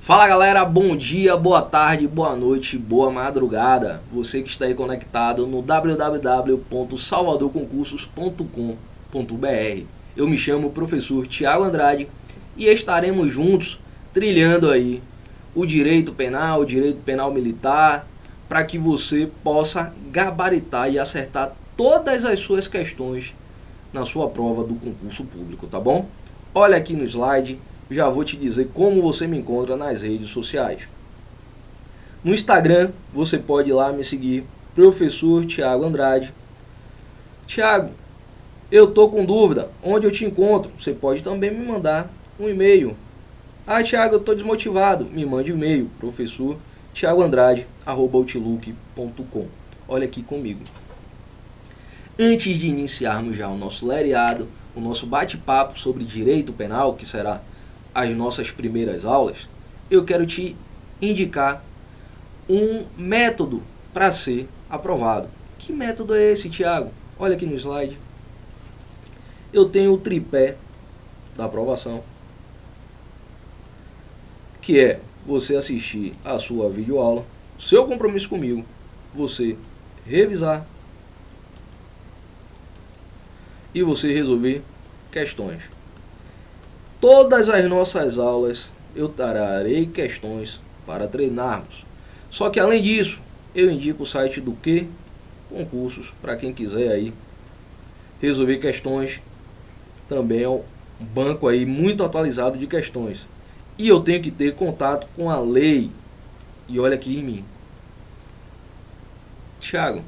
Fala galera, bom dia, boa tarde, boa noite, boa madrugada. Você que está aí conectado no www.salvadorconcursos.com.br. Eu me chamo o professor Tiago Andrade e estaremos juntos trilhando aí o direito penal militar, para que você possa gabaritar e acertar todas as suas questões na sua prova do concurso público, tá bom? Olha aqui no slide. Já vou te dizer como você me encontra nas redes sociais. No Instagram, você pode ir lá me seguir, Professor Tiago Andrade. Tiago, eu tô com dúvida, onde eu te encontro? Você pode também me mandar um e-mail. Tiago, eu tô desmotivado. Me mande um e-mail, professor.tiagoandrade@outlook.com. Olha aqui comigo. Antes de iniciarmos já o nosso lereado, o nosso bate-papo sobre direito penal, que será as nossas primeiras aulas, eu quero te indicar um método para ser aprovado. Que método é esse, Tiago? Olha aqui no slide. Eu tenho o tripé da aprovação, que é você assistir a sua videoaula, seu compromisso comigo, você revisar e você resolver questões. Todas as nossas aulas eu trarei questões para treinarmos. Só que além disso, eu indico o site do Que Concursos para quem quiser aí resolver questões. Também é um banco aí muito atualizado de questões. E eu tenho que ter contato com a lei. E olha aqui em mim. Tiago,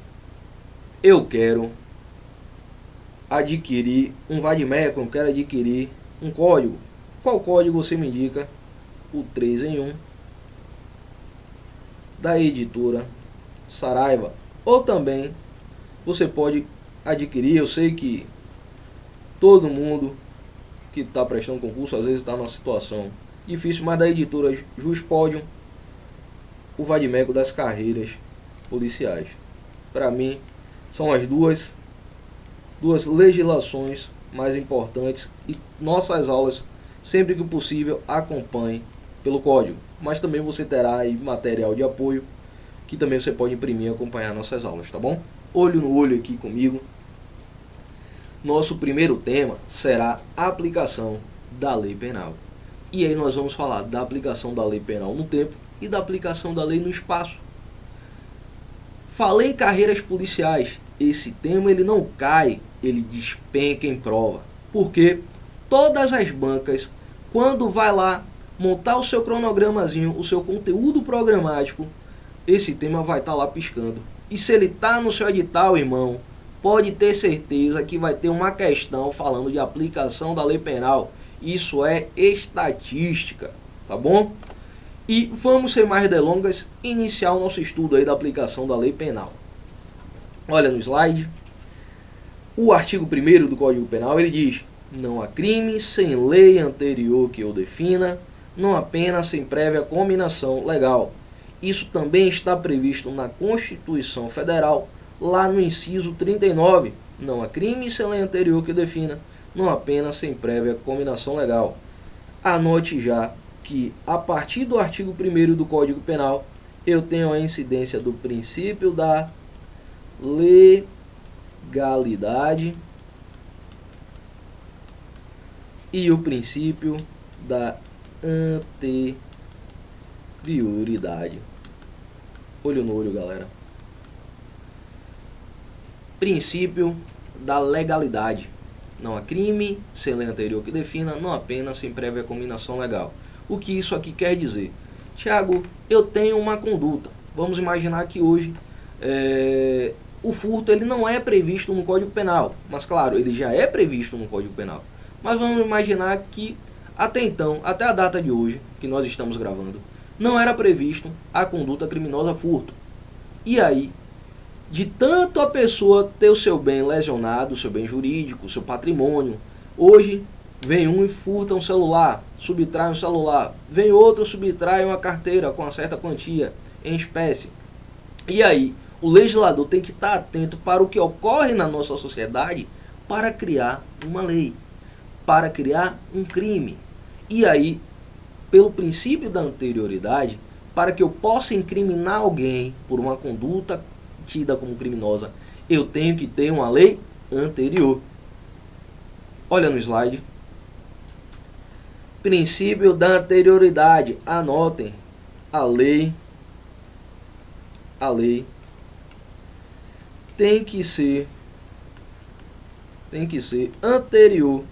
eu quero adquirir um vade-mecum, eu quero adquirir um código. Qual código você me indica? O 3 em 1 da editora Saraiva. Ou também você pode adquirir, eu sei que todo mundo que está prestando concurso às vezes está numa situação difícil, mas da editora Juspodium, o vade-mecum das carreiras policiais. Para mim, são as duas legislações mais importantes, e nossas aulas, sempre que possível, acompanhe pelo código. Mas também você terá aí material de apoio que também você pode imprimir e acompanhar nossas aulas, tá bom? Olho no olho aqui comigo. Nosso primeiro tema será a aplicação da lei penal. E aí nós vamos falar da aplicação da lei penal no tempo e da aplicação da lei no espaço. Falei em carreiras policiais. Esse tema ele não cai, ele despenca em prova. Porque todas as bancas, quando vai lá montar o seu cronogramazinho, o seu conteúdo programático, esse tema vai estar lá piscando. E se ele está no seu edital, irmão, pode ter certeza que vai ter uma questão falando de aplicação da lei penal. Isso é estatística, tá bom? E vamos, sem mais delongas, iniciar o nosso estudo aí da aplicação da lei penal. Olha no slide. O artigo 1º do Código Penal, ele diz: não há crime sem lei anterior que o defina, não há pena sem prévia cominação legal. Isso também está previsto na Constituição Federal, lá no inciso 39. Não há crime sem lei anterior que o defina, não há pena sem prévia cominação legal. Anote já que, a partir do artigo 1º do Código Penal, eu tenho a incidência do princípio da legalidade e o princípio da anterioridade. Olho no olho, galera. Princípio da legalidade. Não há crime sem lei anterior que defina, não há pena sem prévia cominação legal. O que isso aqui quer dizer? Tiago, eu tenho uma conduta. Vamos imaginar que hoje o furto ele não é previsto no Código Penal. Mas claro, ele já é previsto no Código Penal. Mas vamos imaginar que até então, até a data de hoje, que nós estamos gravando, não era previsto a conduta criminosa furto. E aí, de tanto a pessoa ter o seu bem lesionado, o seu bem jurídico, o seu patrimônio, hoje vem um e furta um celular, subtrai um celular, vem outro, subtrai uma carteira com uma certa quantia em espécie. E aí, o legislador tem que estar atento para o que ocorre na nossa sociedade para criar uma lei, para criar um crime. E aí, pelo princípio da anterioridade, para que eu possa incriminar alguém por uma conduta tida como criminosa, eu tenho que ter uma lei anterior. Olha no slide. Princípio da anterioridade. Anotem. A lei tem que ser anterior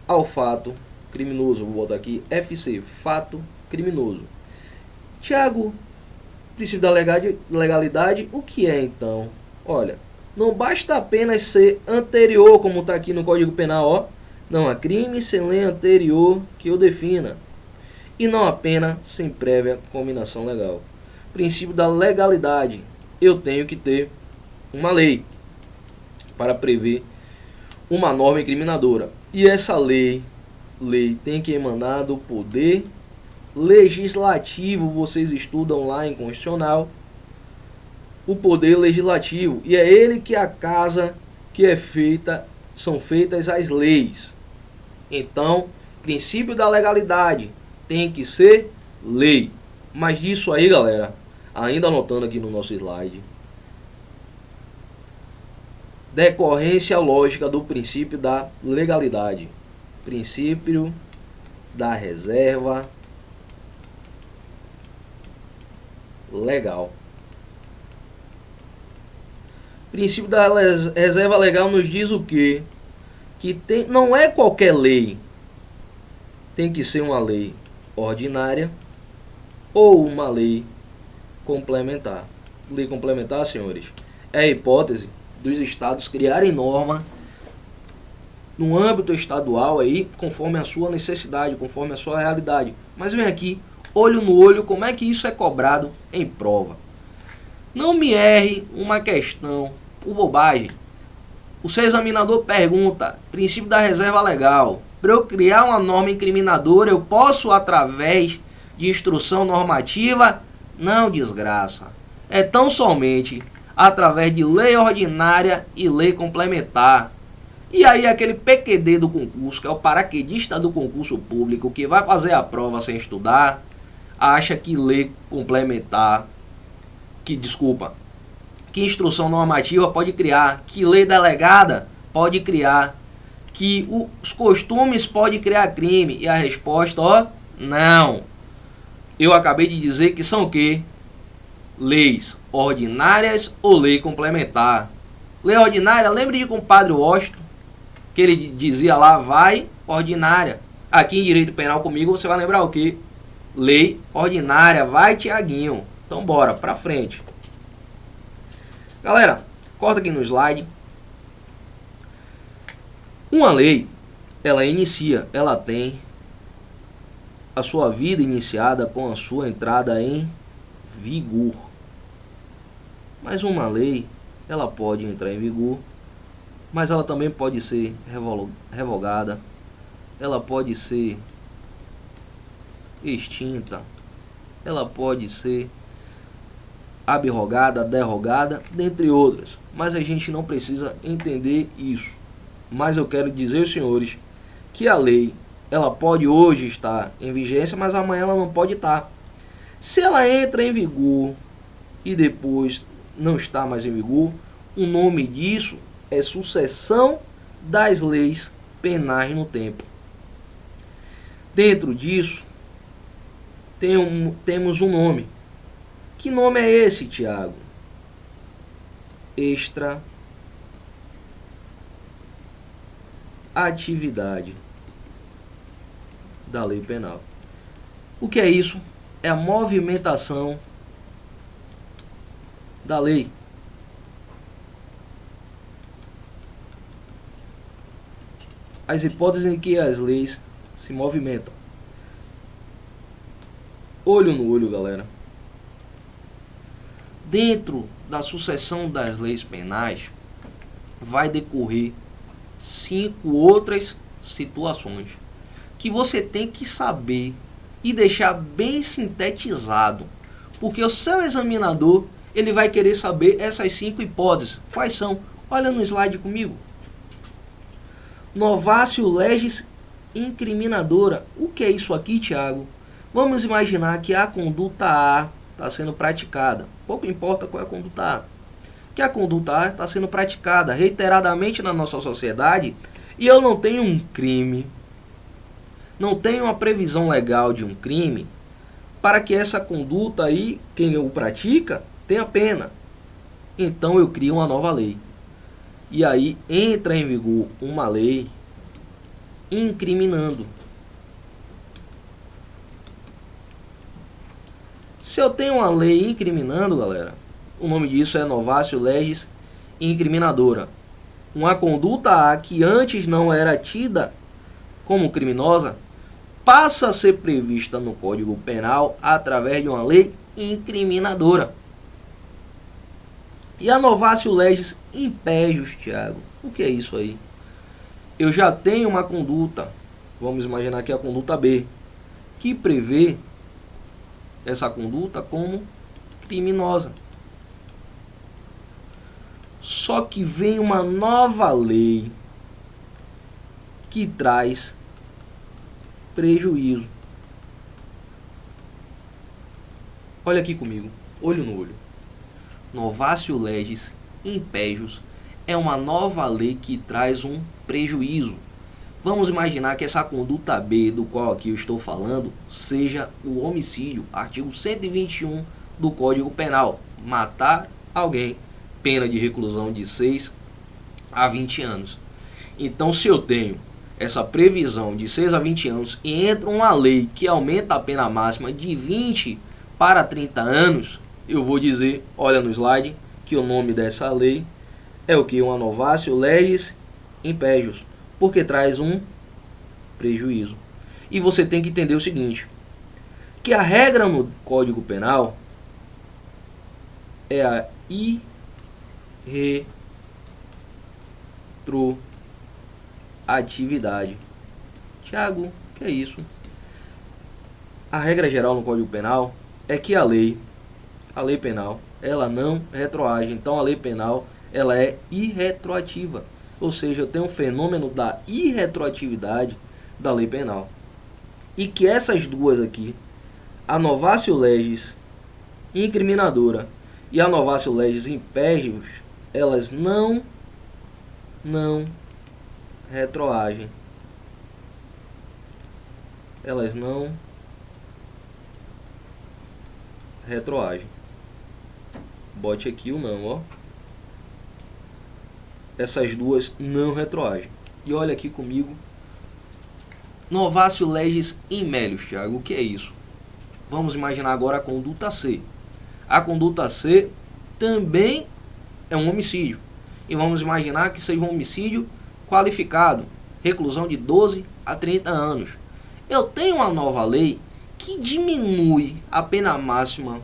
ao fato criminoso. Vou botar aqui FC, fato criminoso. Tiago, princípio da legalidade, o que é então? Olha, não basta apenas ser anterior, como está aqui no Código Penal, ó. Não há crime sem lei anterior que o defina. E não há pena sem prévia combinação legal. Princípio da legalidade. Eu tenho que ter uma lei para prever uma norma incriminadora. E essa lei tem que emanar do poder legislativo. Vocês estudam lá em Constitucional o poder legislativo. E é ele que é a casa que são feitas as leis. Então, princípio da legalidade tem que ser lei. Mas disso aí, galera, ainda anotando aqui no nosso slide, decorrência lógica do princípio da legalidade, princípio da reserva legal. Princípio da reserva legal nos diz o quê? Que não é qualquer lei, tem que ser uma lei ordinária ou uma lei complementar. Lei complementar, senhores, é a hipótese dos estados criarem norma no âmbito estadual aí, conforme a sua necessidade, conforme a sua realidade. Mas vem aqui, olho no olho, como é que isso é cobrado em prova. Não me erre uma questão por bobagem. O seu examinador pergunta, princípio da reserva legal. Para eu criar uma norma incriminadora, eu posso através de instrução normativa? Não, desgraça. É tão somente através de lei ordinária e lei complementar. E aí aquele PQD do concurso, que é o paraquedista do concurso público, que vai fazer a prova sem estudar, acha que lei complementar, que instrução normativa pode criar, que lei delegada pode criar, que os costumes pode criar crime. E a resposta, ó, não. Eu acabei de dizer que são o quê? Leis ordinárias ou lei complementar. Lei ordinária, lembre de compadre Washington, que ele dizia lá, vai ordinária. Aqui em direito penal comigo você vai lembrar o quê? Lei ordinária, vai Tiaguinho. Então bora, pra frente. Galera, corta aqui no slide. Uma lei, ela tem a sua vida iniciada com a sua entrada em vigor. Mas uma lei, ela pode entrar em vigor, mas ela também pode ser revogada, ela pode ser extinta, ela pode ser abrogada, derrogada, dentre outras. Mas a gente não precisa entender isso. Mas eu quero dizer, senhores, que a lei, ela pode hoje estar em vigência, mas amanhã ela não pode estar. Se ela entra em vigor e depois não está mais em vigor, o nome disso é sucessão das leis penais no tempo. Dentro disso, temos um nome. Que nome é esse, Tiago? Extra-atividade da lei penal. O que é isso? É a movimentação da lei. As hipóteses em que as leis se movimentam. Olho no olho, galera. Dentro da sucessão das leis penais, vai decorrer 5 outras situações que você tem que saber e deixar bem sintetizado, porque o seu examinador ele vai querer saber essas 5 hipóteses. Quais são? Olha no slide comigo. Novatio legis incriminadora. O que é isso aqui, Tiago? Vamos imaginar que a conduta A está sendo praticada. Pouco importa qual é a conduta A. Que a conduta A está sendo praticada reiteradamente na nossa sociedade e eu não tenho um crime, não tenho uma previsão legal de um crime para que essa conduta aí, quem o pratica, tenha pena. Então eu crio uma nova lei. E aí entra em vigor uma lei incriminando. Se eu tenho uma lei incriminando, galera, o nome disso é Novatio legis incriminadora. Uma conduta A que antes não era tida como criminosa passa a ser prevista no Código Penal através de uma lei incriminadora. E a Novatio legis impégios, Tiago, o que é isso aí? Eu já tenho uma conduta, vamos imaginar que é a conduta B, que prevê essa conduta como criminosa. Só que vem uma nova lei que traz prejuízo. Olha aqui comigo, olho no olho. Novatio legis impégios é uma nova lei que traz um prejuízo. Vamos imaginar que essa conduta B, do qual aqui eu estou falando, seja o homicídio, artigo 121 do Código Penal, matar alguém, pena de reclusão de 6 a 20 anos. Então, se eu tenho essa previsão de 6 a 20 anos e entra uma lei que aumenta a pena máxima de 20 para 30 anos, eu vou dizer, olha no slide, que o nome dessa lei é o que? Uma Novatio legis impégios, porque traz um prejuízo. E você tem que entender o seguinte, que a regra no Código Penal é a irretroatividade. Tiago, que é isso? A regra geral no Código Penal é que a lei penal, ela não retroage. Então a lei penal, ela é irretroativa. Ou seja, eu tenho um fenômeno da irretroatividade da lei penal. E que essas duas aqui, a Novatio legis incriminadora e a Novatio legis impégios, elas não retroagem. Elas não retroagem. Bote aqui o não, ó. Essas duas não retroagem. E olha aqui comigo. Novatio legis in melius, Thiago, o que é isso? Vamos imaginar agora a conduta C. A conduta C também é um homicídio. E vamos imaginar que seja um homicídio qualificado, reclusão de 12 a 30 anos. Eu tenho uma nova lei que diminui a pena máxima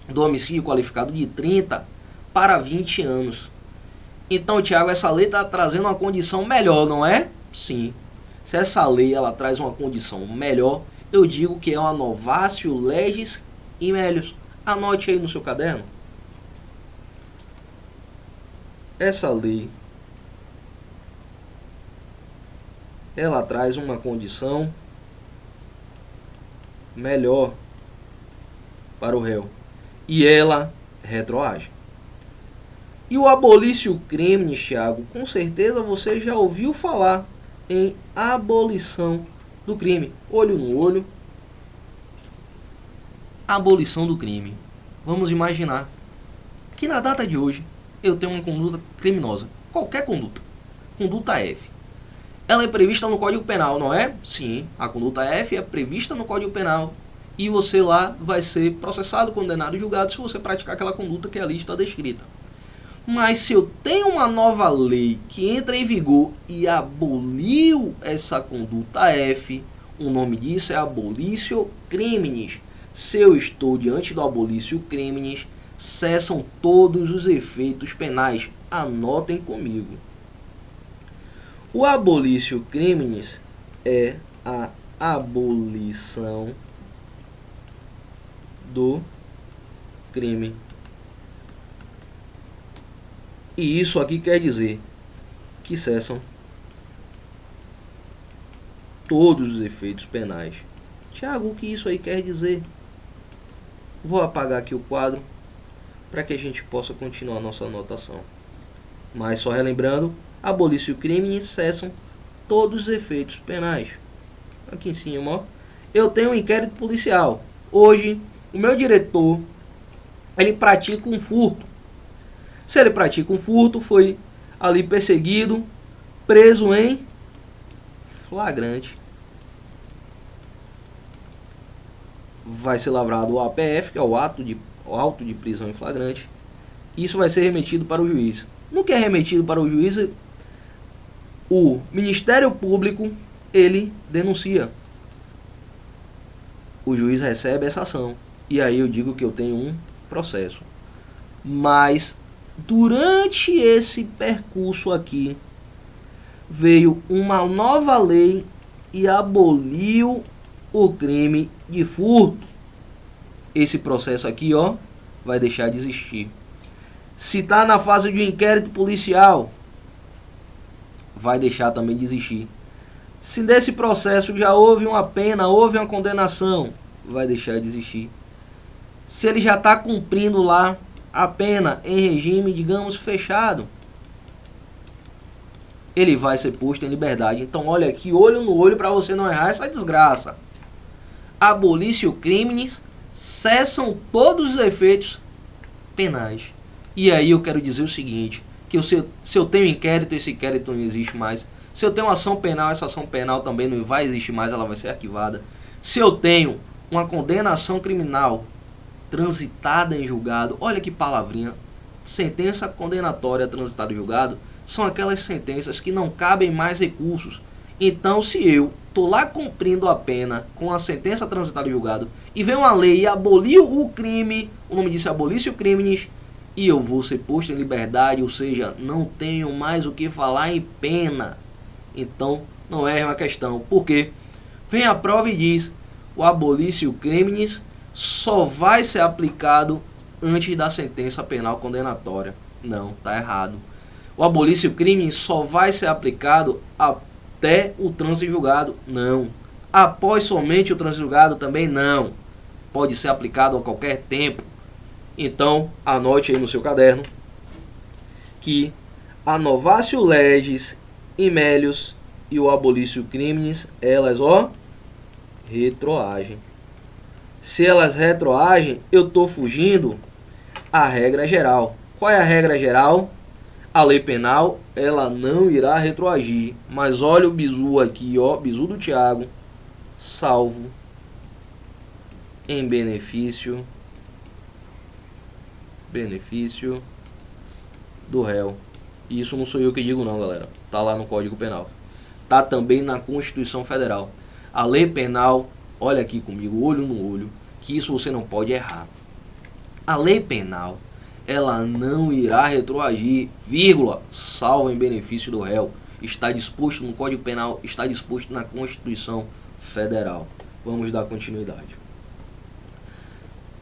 do homicídio qualificado de 30 para 20 anos. Então, Tiago, essa lei está trazendo uma condição melhor, não é? Sim. Se essa lei ela traz uma condição melhor, eu digo que é uma Novatio legis in melius. Anote aí no seu caderno. Essa lei ela traz uma condição melhor para o réu e ela retroage. E o abolitio criminis, Thiago, com certeza você já ouviu falar em abolição do crime. Olho no olho. Abolição do crime. Vamos imaginar que na data de hoje eu tenho uma conduta criminosa. Qualquer conduta. Conduta F. Ela é prevista no Código Penal, não é? Sim, a conduta F é prevista no Código Penal. E você lá vai ser processado, condenado e julgado se você praticar aquela conduta que ali está descrita. Mas se eu tenho uma nova lei que entra em vigor e aboliu essa conduta F, o nome disso é abolitio criminis. Se eu estou diante do abolitio criminis, cessam todos os efeitos penais. Anotem comigo. O abolitio criminis é a abolição do crime. E isso aqui quer dizer que cessam todos os efeitos penais. Tiago, o que isso aí quer dizer? Vou apagar aqui o quadro para que a gente possa continuar a nossa anotação. Mas só relembrando, abolir-se o crime, cessam todos os efeitos penais. Aqui em cima, ó, eu tenho um inquérito policial. Hoje, o meu diretor, ele pratica um furto. Se ele pratica um furto, foi ali perseguido, preso em flagrante. Vai ser lavrado o APF, que é o auto de prisão em flagrante. Isso vai ser remetido para o juiz. No que é remetido para o juiz, o Ministério Público, ele denuncia. O juiz recebe essa ação. E aí eu digo que eu tenho um processo. Mas durante esse percurso aqui, veio uma nova lei e aboliu o crime de furto. Esse processo aqui, ó, vai deixar de existir. Se está na fase de inquérito policial, vai deixar também de existir. Se desse processo já houve uma pena, houve uma condenação, vai deixar de existir. Se ele já está cumprindo lá a pena em regime, digamos, fechado, ele vai ser posto em liberdade. Então olha aqui, olho no olho para você não errar essa desgraça. Abolir-se o crimes, cessam todos os efeitos penais. E aí eu quero dizer o seguinte, que se eu tenho inquérito, esse inquérito não existe mais. Se eu tenho ação penal, essa ação penal também não vai existir mais, ela vai ser arquivada. Se eu tenho uma condenação criminal transitada em julgado, olha que palavrinha, sentença condenatória transitada em julgado, são aquelas sentenças que não cabem mais recursos. Então, se eu estou lá cumprindo a pena com a sentença transitada em julgado e vem uma lei e aboliu o crime, o nome disso é abolir-se o crimes, e eu vou ser posto em liberdade, ou seja, não tenho mais o que falar em pena. Então, não é uma questão. Por quê? Vem a prova e diz, o abolir-se o crimes só vai ser aplicado antes da sentença penal condenatória. Não, está errado. O abolir-se o crime só vai ser aplicado até o trânsito em julgado. Não. Após somente o trânsito em julgado também não. Pode ser aplicado a qualquer tempo. Então, anote aí no seu caderno que a novatio legis in melius e o abolir-se o crimes, elas, ó, retroagem. Se elas retroagem, eu estou fugindo à regra geral. Qual é a regra geral? A lei penal, ela não irá retroagir. Mas olha o bizu aqui, ó, bizu do Tiago, salvo em benefício do réu. Isso não sou eu que digo não, galera. Tá lá no Código Penal. Tá também na Constituição Federal. A lei penal, olha aqui comigo, olho no olho, que isso você não pode errar. A lei penal, ela não irá retroagir, vírgula, salvo em benefício do réu. Está disposto no Código Penal, está disposto na Constituição Federal. Vamos dar continuidade.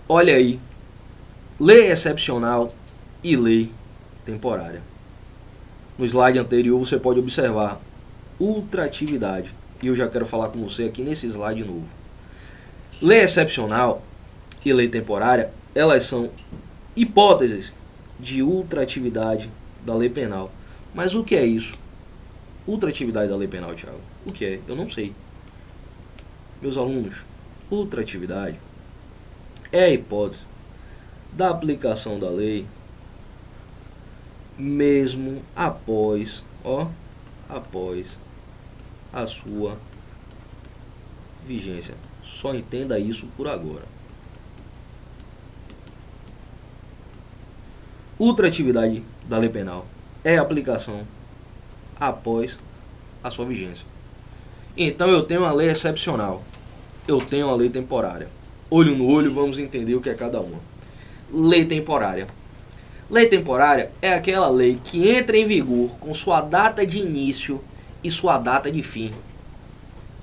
Olha aí, lei excepcional e lei temporária. No slide anterior você pode observar ultratividade. E eu já quero falar com você aqui nesse slide novo. Lei excepcional e lei temporária, elas são hipóteses de ultratividade da lei penal. Mas o que é isso? Ultratividade da lei penal, Thiago? O que é? Eu não sei. Meus alunos, ultratividade é a hipótese da aplicação da lei mesmo após a sua vigência. Só entenda isso por agora. Ultratividade da lei penal é a aplicação após a sua vigência. Então eu tenho uma lei excepcional, eu tenho uma lei temporária. Olho no olho, vamos entender o que é cada uma. Lei temporária. Lei temporária é aquela lei que entra em vigor com sua data de início e sua data de fim.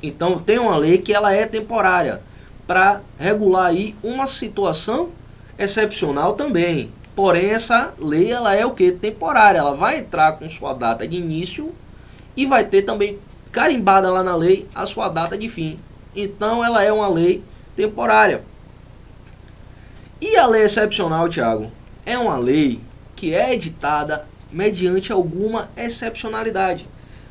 Então tem uma lei que ela é temporária para regular aí uma situação excepcional também. Porém essa lei ela é o que? Temporária. Ela vai entrar com sua data de início e vai ter também carimbada lá na lei a sua data de fim. Então ela é uma lei temporária. E a lei excepcional, Tiago, é uma lei que é editada mediante alguma excepcionalidade,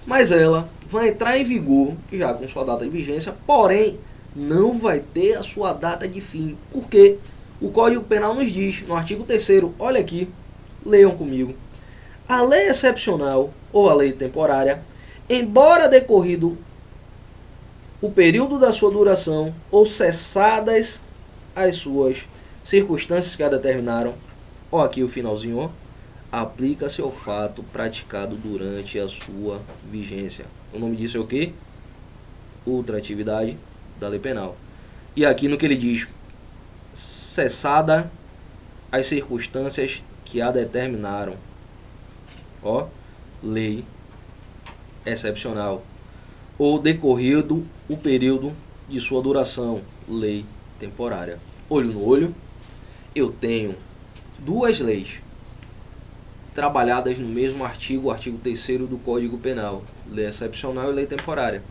mas ela vai entrar em vigor já com sua data de vigência, porém não vai ter a sua data de fim. Por quê? O Código Penal nos diz, no artigo 3º, olha aqui, leiam comigo. A lei excepcional ou a lei temporária, embora decorrido o período da sua duração ou cessadas as suas circunstâncias que a determinaram, ó aqui o finalzinho, ó, aplica-se ao fato praticado durante a sua vigência. O nome disso é o quê? Ultratividade da lei penal. E aqui no que ele diz, cessada as circunstâncias que a determinaram. Ó, lei excepcional. Ou decorrido o período de sua duração, lei temporária. Olho no olho, eu tenho duas leis trabalhadas no mesmo artigo, o artigo 3º do Código Penal, lei excepcional e lei temporária.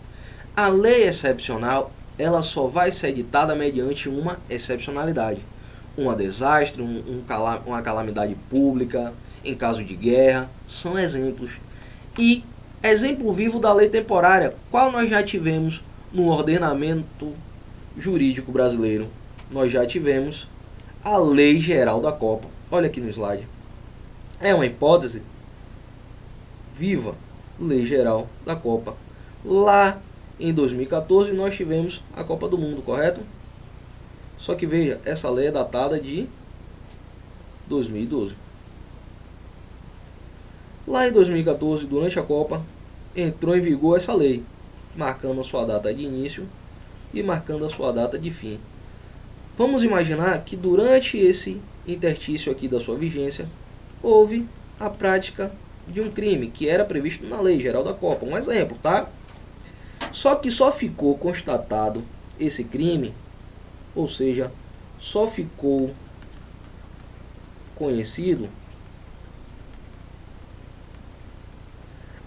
A lei excepcional, ela só vai ser editada mediante uma excepcionalidade. Um desastre, uma calamidade pública, em caso de guerra, são exemplos. E exemplo vivo da lei temporária, qual nós já tivemos no ordenamento jurídico brasileiro? Nós já tivemos a Lei Geral da Copa. Olha aqui no slide. É uma hipótese viva, Lei Geral da Copa. Lá em 2014 nós tivemos a Copa do Mundo, correto? Só que veja, essa lei é datada de 2012. Lá em 2014, durante a Copa, entrou em vigor essa lei, marcando a sua data de início e marcando a sua data de fim. Vamos imaginar que durante esse interstício aqui da sua vigência, houve a prática de um crime que era previsto na Lei Geral da Copa. Um exemplo, tá? Só que só ficou constatado esse crime, ou seja, só ficou conhecido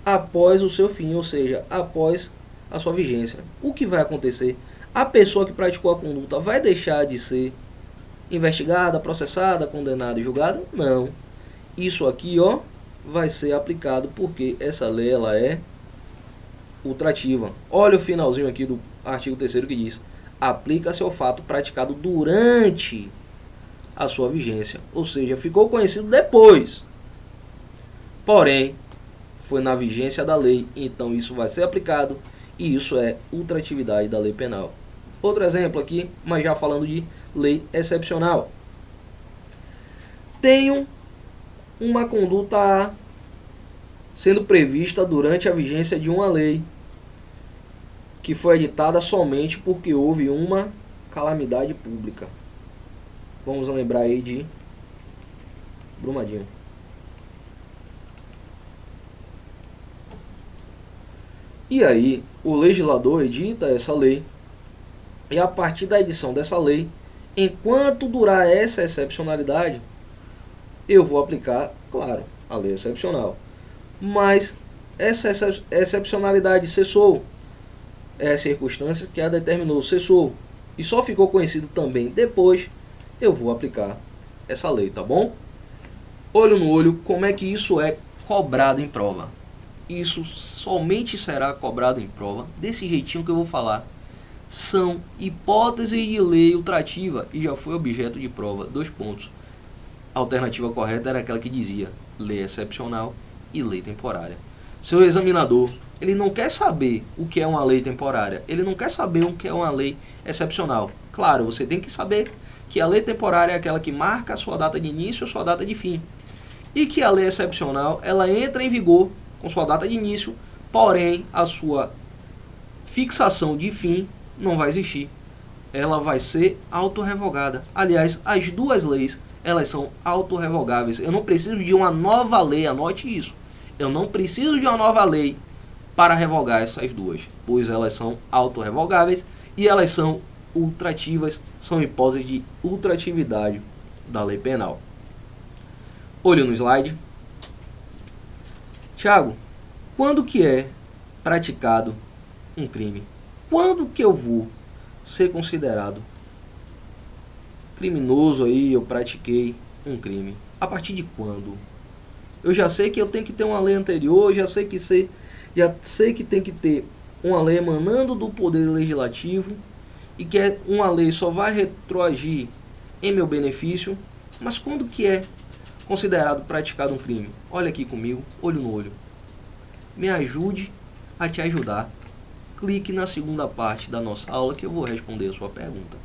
após o seu fim, ou seja, após a sua vigência. O que vai acontecer? A pessoa que praticou a conduta vai deixar de ser investigada, processada, condenada e julgada? Não. Isso aqui, ó, vai ser aplicado porque essa lei ela é ultrativa. Olha o finalzinho aqui do artigo 3º que diz: aplica-se ao fato praticado durante a sua vigência, ou seja, ficou conhecido depois. Porém, foi na vigência da lei, então isso vai ser aplicado e isso é ultratividade da lei penal. Outro exemplo aqui, mas já falando de lei excepcional. Tenho uma conduta sendo prevista durante a vigência de uma lei que foi editada somente porque houve uma calamidade pública. Vamos lembrar aí de Brumadinho. E aí, o legislador edita essa lei, e a partir da edição dessa lei, enquanto durar essa excepcionalidade, eu vou aplicar, claro, a lei excepcional. Mas essa excepcionalidade cessou, é a circunstância que a determinou, cessou, e só ficou conhecido também depois, eu vou aplicar essa lei, tá bom? Olho no olho, como é que isso é cobrado em prova? Isso somente será cobrado em prova desse jeitinho que eu vou falar. São hipóteses de lei ultrativa e já foi objeto de prova. 2 pontos. A alternativa correta era aquela que dizia lei excepcional e lei temporária. Seu examinador, ele não quer saber o que é uma lei temporária, ele não quer saber o que é uma lei excepcional. Claro, você tem que saber que a lei temporária é aquela que marca a sua data de início e a sua data de fim. E que a lei excepcional, ela entra em vigor com sua data de início, porém a sua fixação de fim não vai existir. Ela vai ser autorrevogada. Aliás, as duas leis, elas são autorrevogáveis. Eu não preciso de uma nova lei, anote isso. Eu não preciso de uma nova lei para revogar essas duas, pois elas são autorrevogáveis e elas são ultrativas, são hipóteses de ultratividade da lei penal. Olho no slide. Tiago, quando que é praticado um crime? Quando que eu vou ser considerado criminoso aí, eu pratiquei um crime? A partir de quando? Eu já sei que eu tenho que ter uma lei anterior, já sei que tem que ter uma lei emanando do Poder Legislativo e que uma lei só vai retroagir em meu benefício, mas quando que é considerado praticado um crime? Olha aqui comigo, olho no olho. Me ajude a te ajudar. Clique na segunda parte da nossa aula que eu vou responder a sua pergunta.